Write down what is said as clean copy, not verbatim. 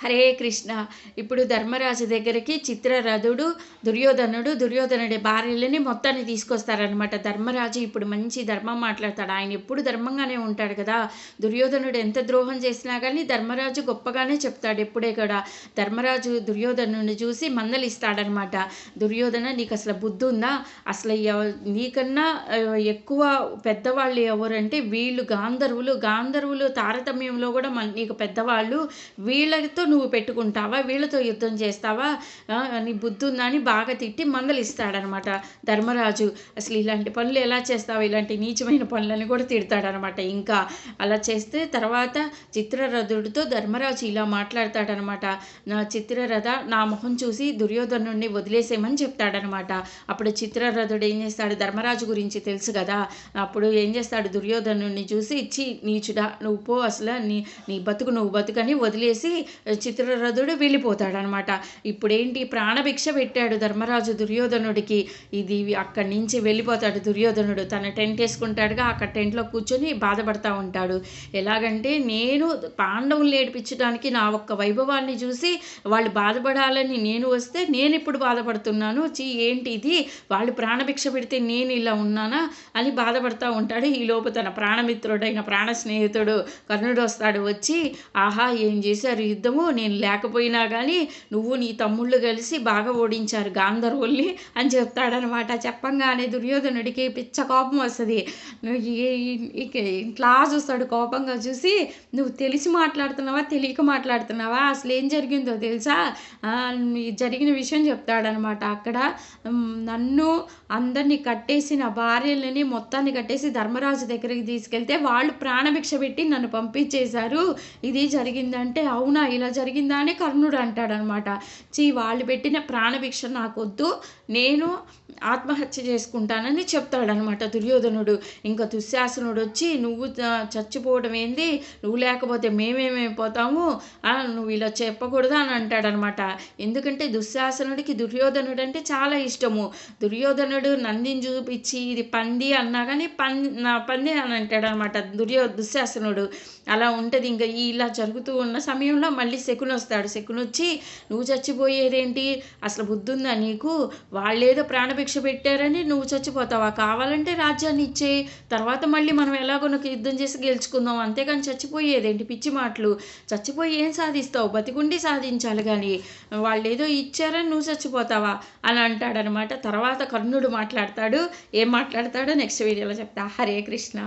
హరే కృష్ణ. ఇప్పుడు ధర్మరాజు దగ్గరికి చిత్రరథుడు, దుర్యోధనుడి భార్యలని మొత్తాన్ని తీసుకొస్తారనమాట. ధర్మరాజు ఇప్పుడు మంచి ధర్మం మాట్లాడతాడు. ఆయన ఎప్పుడు ధర్మంగానే ఉంటాడు కదా. దుర్యోధనుడు ఎంత ద్రోహం చేసినా కానీ ధర్మరాజు గొప్పగానే చెప్తాడు ఎప్పుడే కూడా. ధర్మరాజు దుర్యోధనుడిని చూసి మందలిస్తాడనమాట. దుర్యోధన, నీకు అసలు బుద్ధి ఉందా? అసలు నీకన్నా ఎక్కువ పెద్దవాళ్ళు ఎవరంటే వీళ్ళు గాంధర్వులు తారతమ్యంలో కూడా నీకు పెద్దవాళ్ళు. వీళ్ళతో నువ్వు పెట్టుకుంటావా? వీళ్ళతో యుద్ధం చేస్తావా? నీ బుద్ధి ఉందా అని బాగా తిట్టి మందలిస్తాడనమాట ధర్మరాజు. అసలు ఇలాంటి పనులు ఎలా చేస్తావు? ఇలాంటి నీచమైన పనులని కూడా తిడతాడనమాట. ఇంకా అలా చేస్తే తర్వాత చిత్రరథుడితో ధర్మరాజు ఇలా మాట్లాడతాడనమాట. నా చిత్రరథ, నా మొహం చూసి దుర్యోధనుడిని వదిలేసేయమని చెప్తాడనమాట. అప్పుడు చిత్రరథుడు ఏం చేస్తాడు? ధర్మరాజు గురించి తెలుసు కదా. అప్పుడు ఏం చేస్తాడు? దుర్యోధనుడిని చూసి, ఇచ్చి నీచుడా, నువ్వు పో, అసలు నీ బతుకు నువ్వు బతుకని వదిలేసి చిత్రరథుడు వెళ్ళిపోతాడనమాట. ఇప్పుడేంటి, ప్రాణభిక్ష పెట్టాడు ధర్మరాజు దుర్యోధనుడికి. ఇది అక్కడి నుంచి వెళ్ళిపోతాడు దుర్యోధనుడు. తన టెంట్ వేసుకుంటాడుగా, అక్కడ టెంట్లో కూర్చొని బాధపడతా ఉంటాడు. ఎలాగంటే, నేను పాండవులు ఏడిపించడానికి నా ఒక్క వైభవాన్ని చూసి వాళ్ళు బాధపడాలని నేను వస్తే నేను ఇప్పుడు బాధపడుతున్నాను. ఏంటి ఇది, వాళ్ళు ప్రాణభిక్ష పెడితే నేను ఇలా ఉన్నానా అని బాధపడతా ఉంటాడు. ఈలోపు తన ప్రాణమిత్రుడైన ప్రాణ స్నేహితుడు కర్ణుడు వస్తాడు. వచ్చి, ఆహా, ఏం చేశారు యుద్ధము, నేను లేకపోయినా కానీ నువ్వు నీ తమ్ముళ్ళు కలిసి బాగా ఓడించారు గాంధర్వుల్ని అని చెప్తాడనమాట. చెప్పంగానే దుర్యోధనుడికి పిచ్చ కోపం వస్తుంది. ఇట్లా చూస్తాడు కోపంగా చూసి, నువ్వు తెలిసి మాట్లాడుతున్నావా తెలియక మాట్లాడుతున్నావా, అసలు ఏం జరిగిందో తెలుసా, జరిగిన విషయం చెప్తాడనమాట. అక్కడ నన్ను అందరినీ కట్టేసి, నా భార్యలని మొత్తాన్ని కట్టేసి ధర్మరాజు దగ్గరికి తీసుకెళ్తే వాళ్ళు ప్రాణభిక్ష పెట్టి నన్ను పంపించేశారు. ఇది జరిగిందంటే, అవునా ఇలా జరిగిందా అని కర్ణుడు అంటాడనమాట. వాళ్ళు పెట్టిన ప్రాణభిక్ష నాకొద్దు, నేను ఆత్మహత్య చేసుకుంటానని చెప్తాడనమాట దుర్యోధనుడు. ఇంకా దుశ్శాసనుడు వచ్చి, నువ్వు చచ్చిపోవడం ఏంది, నువ్వు లేకపోతే మేమేమైపోతాము, నువ్వు ఇలా చెప్పకూడదు అని అంటాడనమాట. ఎందుకంటే దుశ్శాసనుడికి దుర్యోధనుడు అంటే చాలా ఇష్టము. దుర్యోధనుడు నందిని చూపించి ఇది పంది అన్నా కానీ పంది అని అంటాడనమాట దుశ్శాసనుడు. అలా ఉంటుంది. ఇంకా ఇలా జరుగుతూ ఉన్న సమయంలో మళ్ళీ శకుని వస్తాడు. శకుని వచ్చి, నువ్వు చచ్చిపోయేదేంటి, అసలు బుద్ధి ఉందా నీకు, వాళ్ళేదో ప్రాణభిక్ష పెట్టారని నువ్వు చచ్చిపోతావా, కావాలంటే రాజ్యాన్ని ఇచ్చే, తర్వాత మళ్ళీ మనం ఎలాగో యుద్ధం చేసి గెలుచుకుందాం, అంతేకాని చచ్చిపోయేదేంటి, పిచ్చి మాటలు, చచ్చిపోయి ఏం సాధిస్తావు, బతికుండి సాధించాలి కానీ వాళ్ళు ఏదో ఇచ్చారని నువ్వు చచ్చిపోతావా అని అంటాడనమాట. తర్వాత కర్ణుడు మాట్లాడతాడు. ఏం మాట్లాడతాడో నెక్స్ట్ వీడియోలో చెప్తా. హరే కృష్ణ.